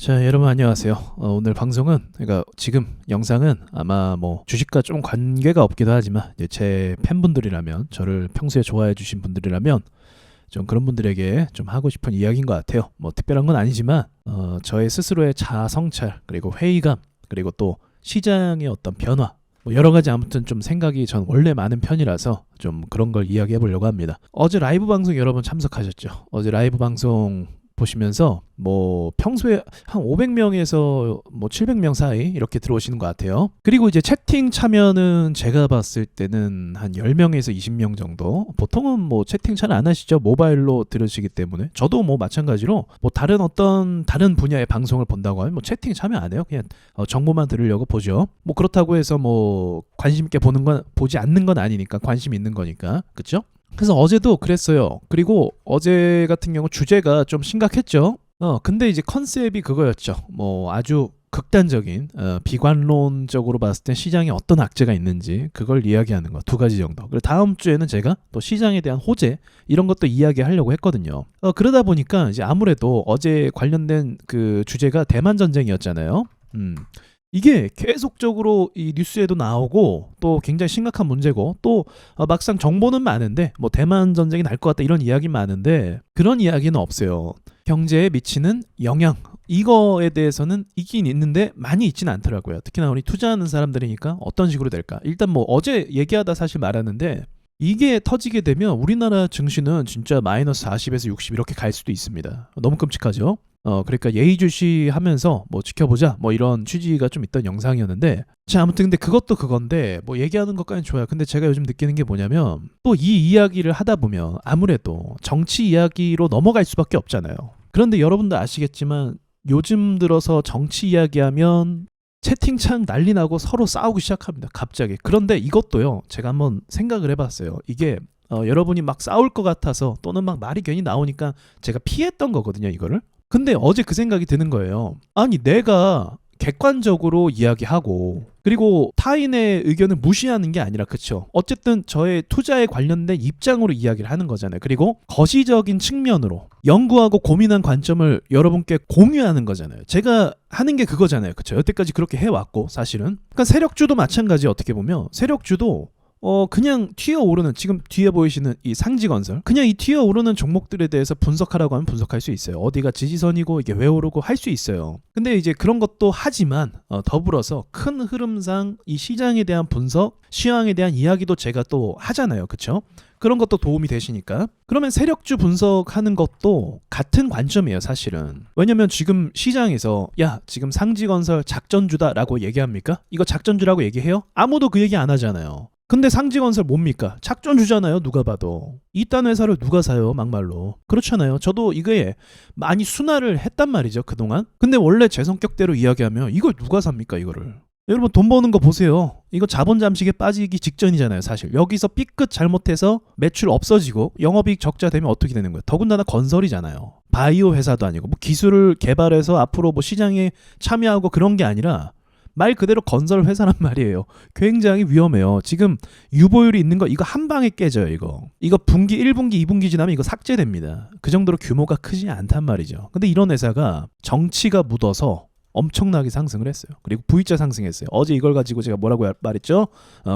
자, 여러분 안녕하세요. 오늘 방송은 그러니까 지금 영상은 아마 뭐 주식과 좀 관계가 없기도 하지만 이제 제 팬분들이라면 저를 평소에 좋아해 주신 분들이라면 좀 그런 분들에게 좀 하고 싶은 이야기인 것 같아요. 뭐 특별한 건 아니지만 저의 스스로의 자아 성찰 그리고 회의감 그리고 또 시장의 어떤 변화 뭐 여러 가지 아무튼 좀 생각이 전 원래 많은 편이라서 좀 그런 걸 이야기해 보려고 합니다. 어제 라이브 방송 여러분 참석하셨죠? 어제 라이브 방송 보시면서 뭐 평소에 한 500명에서 뭐 700명 사이 이렇게 들어오시는 것 같아요. 그리고 이제 채팅 참여는 제가 봤을 때는 한 10명에서 20명 정도. 보통은 뭐 채팅 잘 안 하시죠. 모바일로 들으시기 때문에. 저도 뭐 마찬가지로 뭐 다른 분야의 방송을 본다고 하면 뭐 채팅 참여 안 해요. 그냥 정보만 들으려고 보죠. 뭐 그렇다고 해서 뭐 관심 있게 보지 않는 건 아니니까 관심 있는 거니까. 그렇죠? 그래서 어제도 그랬어요. 그리고 어제 같은 경우 주제가 좀 심각했죠. 근데 이제 컨셉이 그거였죠. 뭐 아주 극단적인 비관론적으로 봤을 때 시장에 어떤 악재가 있는지 그걸 이야기하는 거 두 가지 정도. 그리고 다음 주에는 제가 또 시장에 대한 호재 이런 것도 이야기하려고 했거든요. 그러다 보니까 이제 아무래도 어제 관련된 그 주제가 대만 전쟁이었잖아요. 이게 계속적으로 이 뉴스에도 나오고 또 굉장히 심각한 문제고 또 막상 정보는 많은데 뭐 대만 전쟁이 날 것 같다 이런 이야기 많은데 그런 이야기는 없어요. 경제에 미치는 영향 이거에 대해서는 있긴 있는데 많이 있지는 않더라고요. 특히나 우리 투자하는 사람들이니까 어떤 식으로 될까. 일단 뭐 어제 얘기하다 사실 말하는데 이게 터지게 되면 우리나라 증시는 진짜 마이너스 40에서 60 이렇게 갈 수도 있습니다. 너무 끔찍하죠. 그러니까 예의주시하면서 뭐 지켜보자 뭐 이런 취지가 좀 있던 영상이었는데 자 아무튼 근데 그것도 그건데 뭐 얘기하는 것까지는 좋아요. 근데 제가 요즘 느끼는 게 뭐냐면 또 이 이야기를 하다 보면 아무래도 정치 이야기로 넘어갈 수밖에 없잖아요. 그런데 여러분도 아시겠지만 요즘 들어서 정치 이야기하면 채팅창 난리 나고 서로 싸우기 시작합니다. 갑자기. 그런데 이것도요. 제가 한번 생각을 해봤어요. 이게 여러분이 막 싸울 것 같아서 또는 막 말이 괜히 나오니까 제가 피했던 거거든요. 이거를. 근데 어제 그 생각이 드는 거예요. 아니 내가 객관적으로 이야기하고 그리고 타인의 의견을 무시하는 게 아니라 그쵸. 어쨌든 저의 투자에 관련된 입장으로 이야기를 하는 거잖아요. 그리고 거시적인 측면으로 연구하고 고민한 관점을 여러분께 공유하는 거잖아요. 제가 하는 게 그거잖아요. 그쵸. 여태까지 그렇게 해왔고 사실은. 그러니까 세력주도 마찬가지 어떻게 보면 세력주도 그냥 튀어오르는 지금 뒤에 보이시는 이 상지건설 그냥 이 튀어오르는 종목들에 대해서 분석하라고 하면 분석할 수 있어요. 어디가 지지선이고 이게 왜 오르고 할 수 있어요. 근데 이제 그런 것도 하지만 더불어서 큰 흐름상 이 시장에 대한 분석, 시황에 대한 이야기도 제가 또 하잖아요. 그쵸? 그런 것도 도움이 되시니까. 그러면 세력주 분석하는 것도 같은 관점이에요, 사실은. 왜냐면 지금 시장에서 야, 지금 상지건설 작전주다라고 얘기합니까? 이거 작전주라고 얘기해요? 아무도 그 얘기 안 하잖아요. 근데 상지건설 뭡니까? 작전주잖아요. 누가 봐도. 이딴 회사를 누가 사요? 막말로. 그렇잖아요. 저도 이거에 많이 순화를 했단 말이죠. 그동안. 근데 원래 제 성격대로 이야기하면 이걸 누가 삽니까? 이거를. 여러분 돈 버는 거 보세요. 이거 자본 잠식에 빠지기 직전이잖아요. 사실. 여기서 삐끗 잘못해서 매출 없어지고 영업이익 적자 되면 어떻게 되는 거예요? 더군다나 건설이잖아요. 바이오 회사도 아니고 뭐 기술을 개발해서 앞으로 뭐 시장에 참여하고 그런 게 아니라 말 그대로 건설 회사란 말이에요. 굉장히 위험해요. 지금 유보율이 있는 거 이거 한 방에 깨져요. 이거 분기 1분기 2분기 지나면 이거 삭제됩니다. 그 정도로 규모가 크지 않단 말이죠. 근데 이런 회사가 정치가 묻어서 엄청나게 상승을 했어요. 그리고 V자 상승했어요. 어제 이걸 가지고 제가 뭐라고 말했죠?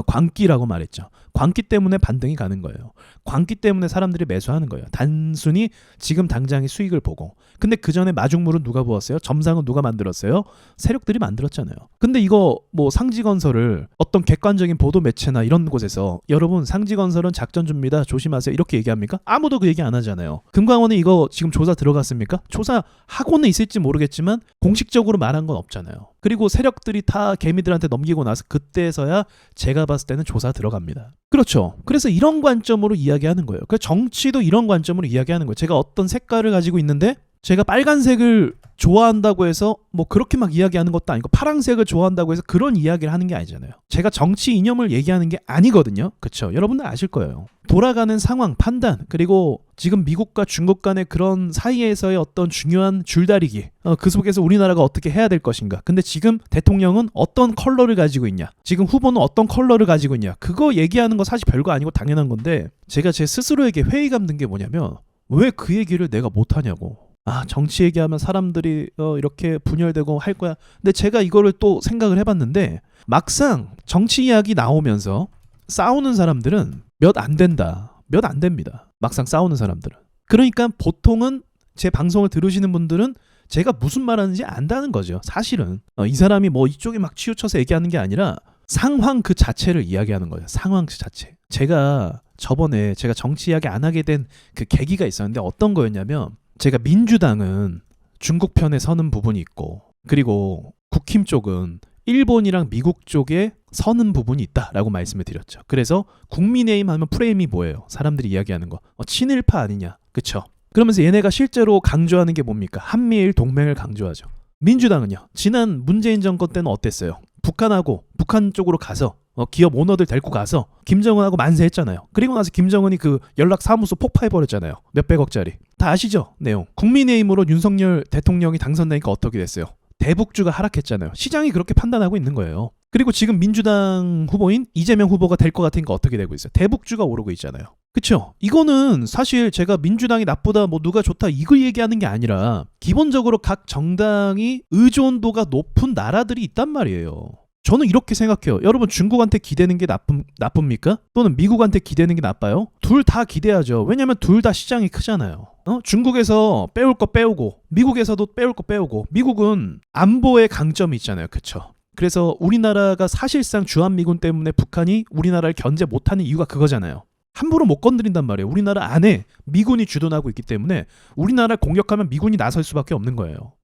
광기라고 말했죠. 광기 때문에 반등이 가는 거예요. 광기 때문에 사람들이 매수하는 거예요. 단순히 지금 당장의 수익을 보고. 근데 그 전에 마중물은 누가 부었어요? 점상은 누가 만들었어요? 세력들이 만들었잖아요. 근데 이거 뭐 상지건설을 어떤 객관적인 보도 매체나 이런 곳에서 여러분 상지건설은 작전주입니다. 조심하세요. 이렇게 얘기합니까? 아무도 그 얘기 안 하잖아요. 금강원이 이거 지금 조사 들어갔습니까? 조사하고는 있을지 모르겠지만 공식적으로 말한 건 없잖아요. 그리고 세력들이 다 개미들한테 넘기고 나서 그때서야 제가 봤을 때는 조사 들어갑니다. 그렇죠. 그래서 이런 관점으로 이야기하는 거예요. 그 정치도 이런 관점으로 이야기하는 거예요. 제가 어떤 색깔을 가지고 있는데 제가 빨간색을 좋아한다고 해서 뭐 그렇게 막 이야기하는 것도 아니고 파란색을 좋아한다고 해서 그런 이야기를 하는 게 아니잖아요. 제가 정치 이념을 얘기하는 게 아니거든요. 그렇죠? 여러분들 아실 거예요. 돌아가는 상황 판단 그리고 지금 미국과 중국 간의 그런 사이에서의 어떤 중요한 줄다리기 그 속에서 우리나라가 어떻게 해야 될 것인가. 근데 지금 대통령은 어떤 컬러를 가지고 있냐, 지금 후보는 어떤 컬러를 가지고 있냐, 그거 얘기하는 거 사실 별거 아니고 당연한 건데 제가 제 스스로에게 회의감 든 게 뭐냐면 왜 그 얘기를 내가 못하냐고. 정치 얘기하면 사람들이 이렇게 분열되고 할 거야. 근데 제가 이거를 또 생각을 해봤는데 막상 정치 이야기 나오면서 싸우는 사람들은 몇 안 된다. 몇 안 됩니다. 막상 싸우는 사람들은. 그러니까 보통은 제 방송을 들으시는 분들은 제가 무슨 말하는지 안다는 거죠. 사실은 이 사람이 뭐 이쪽에 막 치우쳐서 얘기하는 게 아니라 상황 그 자체를 이야기하는 거예요. 상황 그 자체. 제가 저번에 제가 정치 이야기 안 하게 된 그 계기가 있었는데 어떤 거였냐면 제가 민주당은 중국 편에 서는 부분이 있고 그리고 국힘 쪽은 일본이랑 미국 쪽에 서는 부분이 있다라고 말씀을 드렸죠. 그래서 국민의힘 하면 프레임이 뭐예요? 사람들이 이야기하는 거 친일파 아니냐, 그쵸? 그러면서 얘네가 실제로 강조하는 게 뭡니까? 한미일 동맹을 강조하죠. 민주당은요, 지난 문재인 정권 때는 어땠어요? 북한 쪽으로 가서 기업 오너들 데리고 가서 김정은하고 만세했잖아요. 그리고 나서 김정은이 그 연락 사무소 폭파해버렸잖아요. 몇백억짜리. 다 아시죠? 내용. 국민의힘으로 윤석열 대통령이 당선되니까 어떻게 됐어요? 대북주가 하락했잖아요. 시장이 그렇게 판단하고 있는 거예요. 그리고 지금 민주당 후보인 이재명 후보가 될 것 같으니까 어떻게 되고 있어요? 대북주가 오르고 있잖아요. 그쵸? 이거는 사실 제가 민주당이 나쁘다 뭐 누가 좋다 이걸 얘기하는 게 아니라 기본적으로 각 정당이 의존도가 높은 나라들이 있단 말이에요. 저는 이렇게 생각해요. 여러분 중국한테 기대는 게 나쁩니까? 또는 미국한테 기대는 게 나빠요? 둘 다 기대하죠. 왜냐면 둘 다 시장이 크잖아요. 중국에서 빼올 거 빼오고 미국에서도 빼올 거 빼오고 미국은 안보의 강점이 있잖아요. 그쵸? 그래서 우리나라가 사실상 주한미군 때문에 북한이 우리나라를 견제 못하는 이유가 그거잖아요. 함부로 못 건드린단 말이에요. 우리나라 안에 미군이 주둔하고 있기 때문에 우리나라를 공격하면 미군이 나설 수밖에 없는 거예요.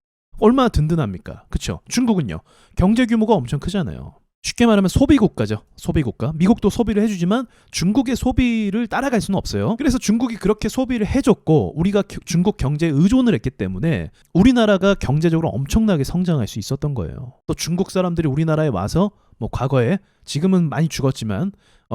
얼마나 든든합니까? 그쵸? 중국은요. 경제 규모가 엄청 크잖아요. 쉽게 말하면 소비국가죠. 소비국가. 미국도 소비를 해주지만 중국의 소비를 따라갈 수는 없어요. 그래서 중국이 그렇게 소비를 해줬고 우리가 중국 경제에 의존을 했기 때문에 우리나라가 경제적으로 엄청나게 성장할 수 있었던 거예요. 또 중국 사람들이 우리나라에 와서 뭐 과거에 지금은 많이 죽었지만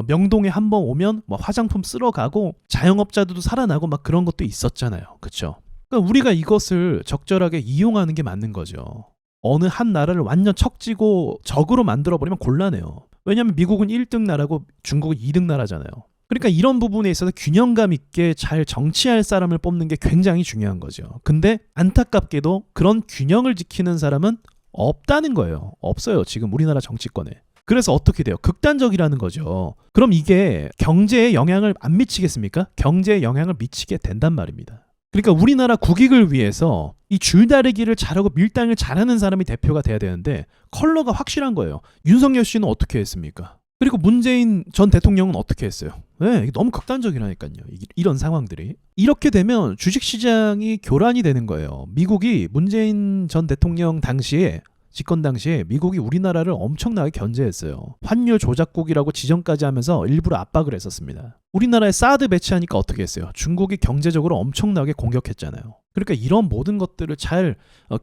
명동에 한번 오면 뭐 화장품 쓸어가고 자영업자들도 살아나고 막 그런 것도 있었잖아요. 그쵸? 그러니까 우리가 이것을 적절하게 이용하는 게 맞는 거죠. 어느 한 나라를 완전 척지고 적으로 만들어버리면 곤란해요. 왜냐하면 미국은 1등 나라고 중국은 2등 나라잖아요. 그러니까 이런 부분에 있어서 균형감 있게 잘 정치할 사람을 뽑는 게 굉장히 중요한 거죠. 근데 안타깝게도 그런 균형을 지키는 사람은 없다는 거예요. 없어요. 지금 우리나라 정치권에. 그래서 어떻게 돼요? 극단적이라는 거죠. 그럼 이게 경제에 영향을 안 미치겠습니까? 경제에 영향을 미치게 된단 말입니다. 그러니까 우리나라 국익을 위해서 이 줄다리기를 잘하고 밀당을 잘하는 사람이 대표가 돼야 되는데 컬러가 확실한 거예요. 윤석열 씨는 어떻게 했습니까? 그리고 문재인 전 대통령은 어떻게 했어요? 네, 이게 너무 극단적이라니까요. 이런 상황들이. 이렇게 되면 주식시장이 교란이 되는 거예요. 미국이 문재인 전 대통령 당시에 집권 당시에 미국이 우리나라를 엄청나게 견제했어요. 환율 조작국이라고 지정까지 하면서 일부러 압박을 했었습니다. 우리나라에 사드 배치하니까 어떻게 했어요? 중국이 경제적으로 엄청나게 공격했잖아요. 그러니까 이런 모든 것들을 잘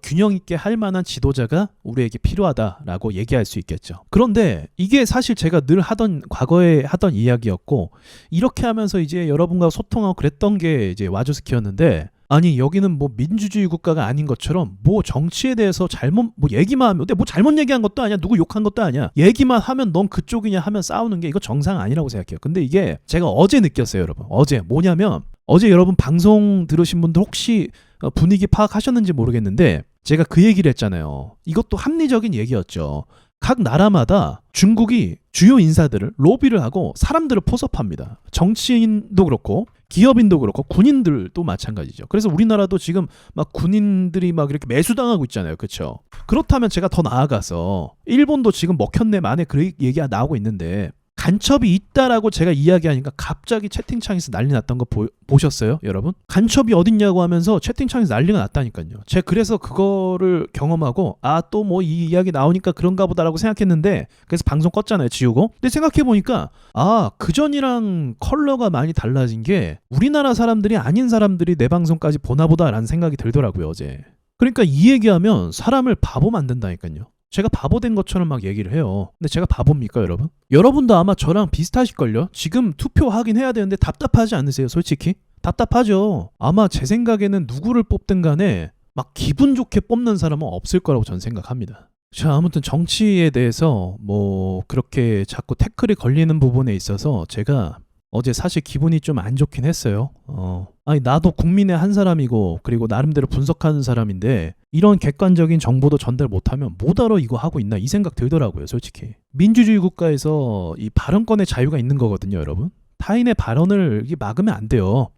균형 있게 할 만한 지도자가 우리에게 필요하다라고 얘기할 수 있겠죠. 그런데 이게 사실 제가 늘 과거에 하던 이야기였고 이렇게 하면서 이제 여러분과 소통하고 그랬던 게 이제 와주스키였는데 아니 여기는 뭐 민주주의 국가가 아닌 것처럼 뭐 정치에 대해서 잘못 뭐 얘기만 하면 근데 뭐 잘못 얘기한 것도 아니야 누구 욕한 것도 아니야 얘기만 하면 넌 그쪽이냐 하면 싸우는 게 이거 정상 아니라고 생각해요. 근데 이게 제가 어제 느꼈어요. 여러분 어제 뭐냐면 어제 여러분 방송 들으신 분들 혹시 분위기 파악하셨는지 모르겠는데 제가 그 얘기를 했잖아요. 이것도 합리적인 얘기였죠. 각 나라마다 중국이 주요 인사들을 로비를 하고 사람들을 포섭합니다. 정치인도 그렇고 기업인도 그렇고 군인들도 마찬가지죠. 그래서 우리나라도 지금 막 군인들이 막 이렇게 매수당하고 있잖아요. 그렇죠? 그렇다면 제가 더 나아가서 일본도 지금 먹혔네 만에 그 얘기가 나오고 있는데 간첩이 있다라고 제가 이야기하니까 갑자기 채팅창에서 난리 났던 거 보셨어요, 여러분? 간첩이 어딨냐고 하면서 채팅창에서 난리가 났다니까요. 제가 그래서 그거를 경험하고 또 뭐 이 이야기 나오니까 그런가 보다라고 생각했는데 그래서 방송 껐잖아요, 지우고. 근데 생각해보니까 그전이랑 컬러가 많이 달라진 게 우리나라 사람들이 아닌 사람들이 내 방송까지 보나 보다라는 생각이 들더라고요, 어제. 그러니까 이 얘기하면 사람을 바보 만든다니까요. 제가 바보 된 것처럼 막 얘기를 해요. 근데 제가 바보입니까, 여러분? 여러분도 아마 저랑 비슷하실걸요? 지금 투표하긴 해야 되는데 답답하지 않으세요, 솔직히? 답답하죠. 아마 제 생각에는 누구를 뽑든 간에 막 기분 좋게 뽑는 사람은 없을 거라고 저는 생각합니다. 자, 아무튼 정치에 대해서 뭐 그렇게 자꾸 태클이 걸리는 부분에 있어서 제가 어제 사실 기분이 좀 안 좋긴 했어요. 아니 나도 국민의 한 사람이고 그리고 나름대로 분석하는 사람인데 이런 객관적인 정보도 전달 못하면 뭐하러 이거 하고 있나 이 생각 들더라고요, 솔직히. 민주주의 국가에서 이 발언권의 자유가 있는 거거든요, 여러분. 타인의 발언을 이게 막으면 안 돼요.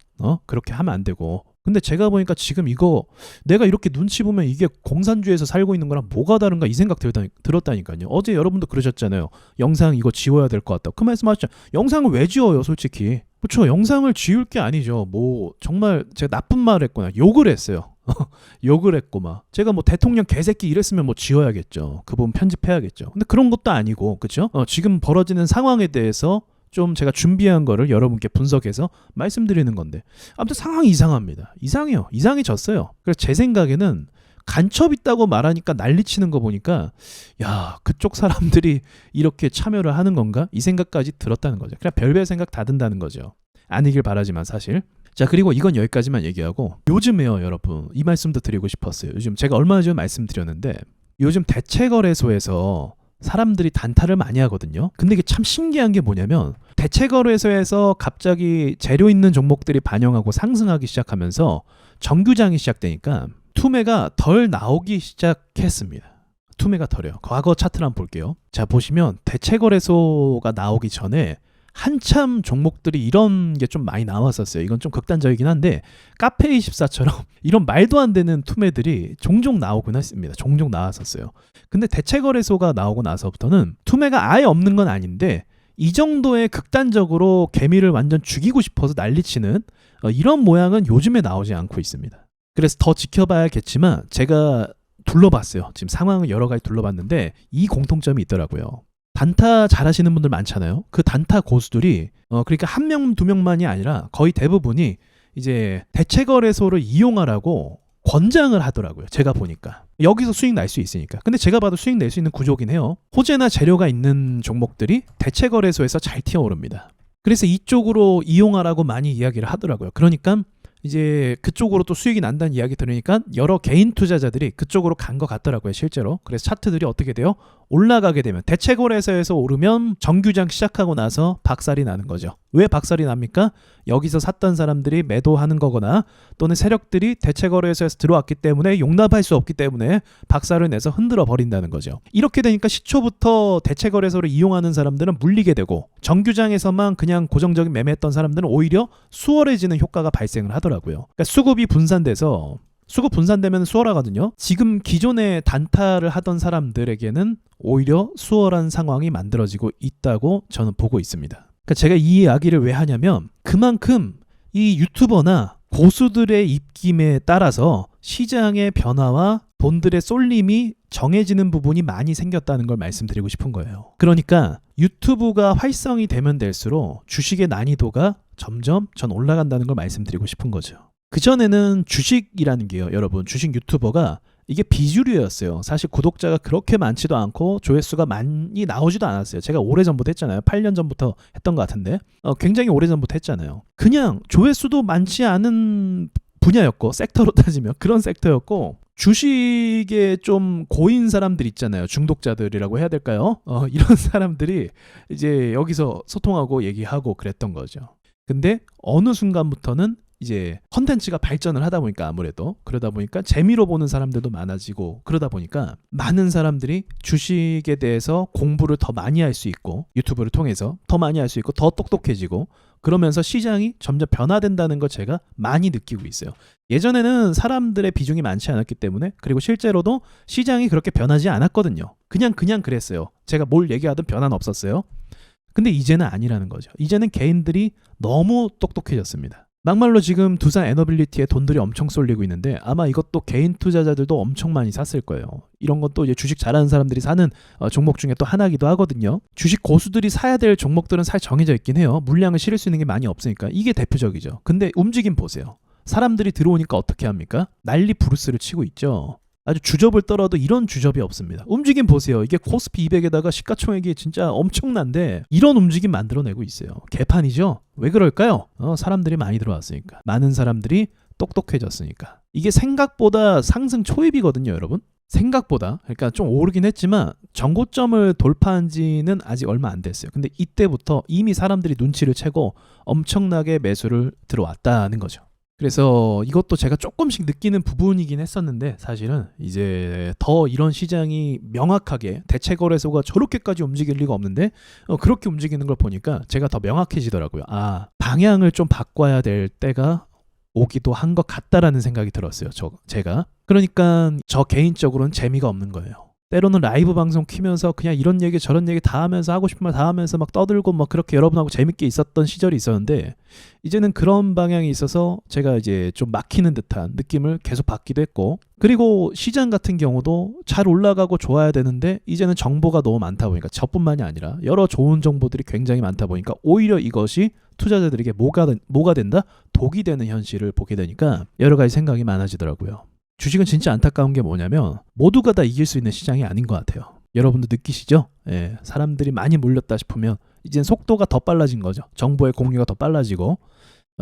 그렇게 하면 안 되고. 근데 제가 보니까 지금 이거 내가 이렇게 눈치 보면 이게 공산주의에서 살고 있는 거랑 뭐가 다른가 이 생각 들었다니까요. 어제 여러분도 그러셨잖아요. 영상 이거 지워야 될 것 같다. 그 말씀 하셨죠. 영상을 왜 지워요, 솔직히. 그렇죠. 영상을 지울 게 아니죠. 뭐 정말 제가 나쁜 말 했거나 욕을 했어요. 욕을 했고 막 제가 뭐 대통령 개새끼 이랬으면 뭐 지워야겠죠. 그 부분 편집해야겠죠. 근데 그런 것도 아니고, 그렇죠? 지금 벌어지는 상황에 대해서 좀 제가 준비한 거를 여러분께 분석해서 말씀드리는 건데, 아무튼 상황이 이상합니다. 이상해요. 이상해졌어요. 그래서 제 생각에는 간첩 있다고 말하니까 난리치는 거 보니까 야, 그쪽 사람들이 이렇게 참여를 하는 건가? 이 생각까지 들었다는 거죠. 그냥 별별 생각 다 든다는 거죠. 아니길 바라지만 사실. 자, 그리고 이건 여기까지만 얘기하고, 요즘에요 여러분, 이 말씀도 드리고 싶었어요. 요즘 제가 얼마 전에 말씀드렸는데 요즘 대체거래소에서 사람들이 단타를 많이 하거든요. 근데 이게 참 신기한 게 뭐냐면, 대체거래소에서 갑자기 재료 있는 종목들이 반영하고 상승하기 시작하면서 정규장이 시작되니까 투매가 덜 나오기 시작했습니다. 투매가 덜해요. 과거 차트를 한번 볼게요. 자, 보시면 대체거래소가 나오기 전에 한참 종목들이 이런 게 좀 많이 나왔었어요. 이건 좀 극단적이긴 한데 카페24처럼 이런 말도 안 되는 투매들이 종종 나오곤 했습니다. 종종 나왔었어요. 근데 대체거래소가 나오고 나서부터는 투매가 아예 없는 건 아닌데 이 정도의 극단적으로 개미를 완전 죽이고 싶어서 난리치는 이런 모양은 요즘에 나오지 않고 있습니다. 그래서 더 지켜봐야겠지만 제가 둘러봤어요. 지금 상황을 여러 가지 둘러봤는데 이 공통점이 있더라고요. 단타 잘하시는 분들 많잖아요. 그 단타 고수들이 그러니까 한 명, 두 명만이 아니라 거의 대부분이 이제 대체거래소를 이용하라고 권장을 하더라고요. 제가 보니까. 여기서 수익 날 수 있으니까. 근데 제가 봐도 수익 낼 수 있는 구조긴 해요. 호재나 재료가 있는 종목들이 대체거래소에서 잘 튀어오릅니다. 그래서 이쪽으로 이용하라고 많이 이야기를 하더라고요. 그러니까 이제 그쪽으로 또 수익이 난다는 이야기 들으니까 여러 개인 투자자들이 그쪽으로 간 것 같더라고요, 실제로. 그래서 차트들이 어떻게 돼요? 올라가게 되면, 대체거래소에서 오르면 정규장 시작하고 나서 박살이 나는 거죠. 왜 박살이 납니까? 여기서 샀던 사람들이 매도하는 거거나 또는 세력들이 대체거래소에서 들어왔기 때문에 용납할 수 없기 때문에 박살을 내서 흔들어 버린다는 거죠. 이렇게 되니까 시초부터 대체거래소를 이용하는 사람들은 물리게 되고, 정규장에서만 그냥 고정적인 매매했던 사람들은 오히려 수월해지는 효과가 발생을 하더라고요. 그러니까 수급이 분산돼서, 수급 분산되면 수월하거든요. 지금 기존에 단타를 하던 사람들에게는 오히려 수월한 상황이 만들어지고 있다고 저는 보고 있습니다. 그러니까 제가 이 이야기를 왜 하냐면, 그만큼 이 유튜버나 고수들의 입김에 따라서 시장의 변화와 돈들의 쏠림이 정해지는 부분이 많이 생겼다는 걸 말씀드리고 싶은 거예요. 그러니까 유튜브가 활성이 되면 될수록 주식의 난이도가 점점 전 올라간다는 걸 말씀드리고 싶은 거죠. 그전에는 주식이라는 게요, 여러분, 주식 유튜버가 이게 비주류였어요. 사실 구독자가 그렇게 많지도 않고 조회수가 많이 나오지도 않았어요. 제가 오래전부터 했잖아요. 8년 전부터 했던 것 같은데 굉장히 오래전부터 했잖아요. 그냥 조회수도 많지 않은 분야였고, 섹터로 따지면 그런 섹터였고, 주식에 좀 고인 사람들 있잖아요. 중독자들이라고 해야 될까요? 이런 사람들이 이제 여기서 소통하고 얘기하고 그랬던 거죠. 근데 어느 순간부터는 이제 컨텐츠가 발전을 하다 보니까, 아무래도 그러다 보니까 재미로 보는 사람들도 많아지고, 그러다 보니까 많은 사람들이 주식에 대해서 공부를 더 많이 할 수 있고, 유튜브를 통해서 더 많이 할 수 있고, 더 똑똑해지고, 그러면서 시장이 점점 변화된다는 걸 제가 많이 느끼고 있어요. 예전에는 사람들의 비중이 많지 않았기 때문에, 그리고 실제로도 시장이 그렇게 변하지 않았거든요. 그냥 그랬어요. 제가 뭘 얘기하든 변화는 없었어요. 근데 이제는 아니라는 거죠. 이제는 개인들이 너무 똑똑해졌습니다. 막말로 지금 두산 에너빌리티에 돈들이 엄청 쏠리고 있는데 아마 이것도 개인 투자자들도 엄청 많이 샀을 거예요. 이런 것도 이제 주식 잘하는 사람들이 사는 종목 중에 또 하나이기도 하거든요. 주식 고수들이 사야 될 종목들은 살 정해져 있긴 해요. 물량을 실을 수 있는 게 많이 없으니까. 이게 대표적이죠. 근데 움직임 보세요. 사람들이 들어오니까 어떻게 합니까? 난리 부르스를 치고 있죠. 아주 주접을 떨어도 이런 주접이 없습니다. 움직임 보세요. 이게 코스피 200에다가 시가총액이 진짜 엄청난데 이런 움직임 만들어내고 있어요. 개판이죠? 왜 그럴까요? 사람들이 많이 들어왔으니까. 많은 사람들이 똑똑해졌으니까. 이게 생각보다 상승 초입이거든요, 여러분. 생각보다 그러니까 좀 오르긴 했지만 정고점을 돌파한 지는 아직 얼마 안 됐어요. 근데 이때부터 이미 사람들이 눈치를 채고 엄청나게 매수를 들어왔다는 거죠. 그래서 이것도 제가 조금씩 느끼는 부분이긴 했었는데 사실은 이제 더 이런 시장이 명확하게 대체 거래소가 저렇게까지 움직일 리가 없는데 그렇게 움직이는 걸 보니까 제가 더 명확해지더라고요. 아, 방향을 좀 바꿔야 될 때가 오기도 한 것 같다라는 생각이 들었어요. 제가. 그러니까 저 개인적으로는 재미가 없는 거예요. 때로는 라이브 방송 키면서 그냥 이런 얘기 저런 얘기 다 하면서 하고 싶은 말 다 하면서 막 떠들고 막 그렇게 여러분하고 재밌게 있었던 시절이 있었는데 이제는 그런 방향이 있어서 제가 이제 좀 막히는 듯한 느낌을 계속 받기도 했고, 그리고 시장 같은 경우도 잘 올라가고 좋아야 되는데 이제는 정보가 너무 많다 보니까 저뿐만이 아니라 여러 좋은 정보들이 굉장히 많다 보니까 오히려 이것이 투자자들에게 뭐가 된다? 독이 되는 현실을 보게 되니까 여러 가지 생각이 많아지더라고요. 주식은 진짜 안타까운 게 뭐냐면 모두가 다 이길 수 있는 시장이 아닌 것 같아요. 여러분도 느끼시죠? 예, 사람들이 많이 몰렸다 싶으면 이젠 속도가 더 빨라진 거죠. 정보의 공유가 더 빨라지고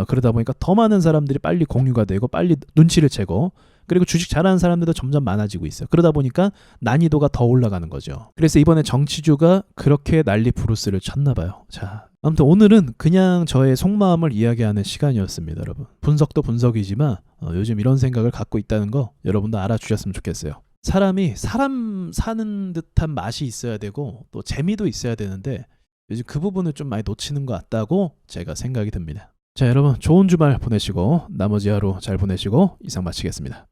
그러다 보니까 더 많은 사람들이 빨리 공유가 되고 빨리 눈치를 채고, 그리고 주식 잘하는 사람들도 점점 많아지고 있어요. 그러다 보니까 난이도가 더 올라가는 거죠. 그래서 이번에 정치주가 그렇게 난리 부르스를 쳤나 봐요. 자, 아무튼 오늘은 그냥 저의 속마음을 이야기하는 시간이었습니다, 여러분. 분석도 분석이지만 요즘 이런 생각을 갖고 있다는 거 여러분도 알아주셨으면 좋겠어요. 사람이 사람 사는 듯한 맛이 있어야 되고 또 재미도 있어야 되는데 요즘 그 부분을 좀 많이 놓치는 것 같다고 제가 생각이 듭니다. 자, 여러분 좋은 주말 보내시고 나머지 하루 잘 보내시고 이상 마치겠습니다.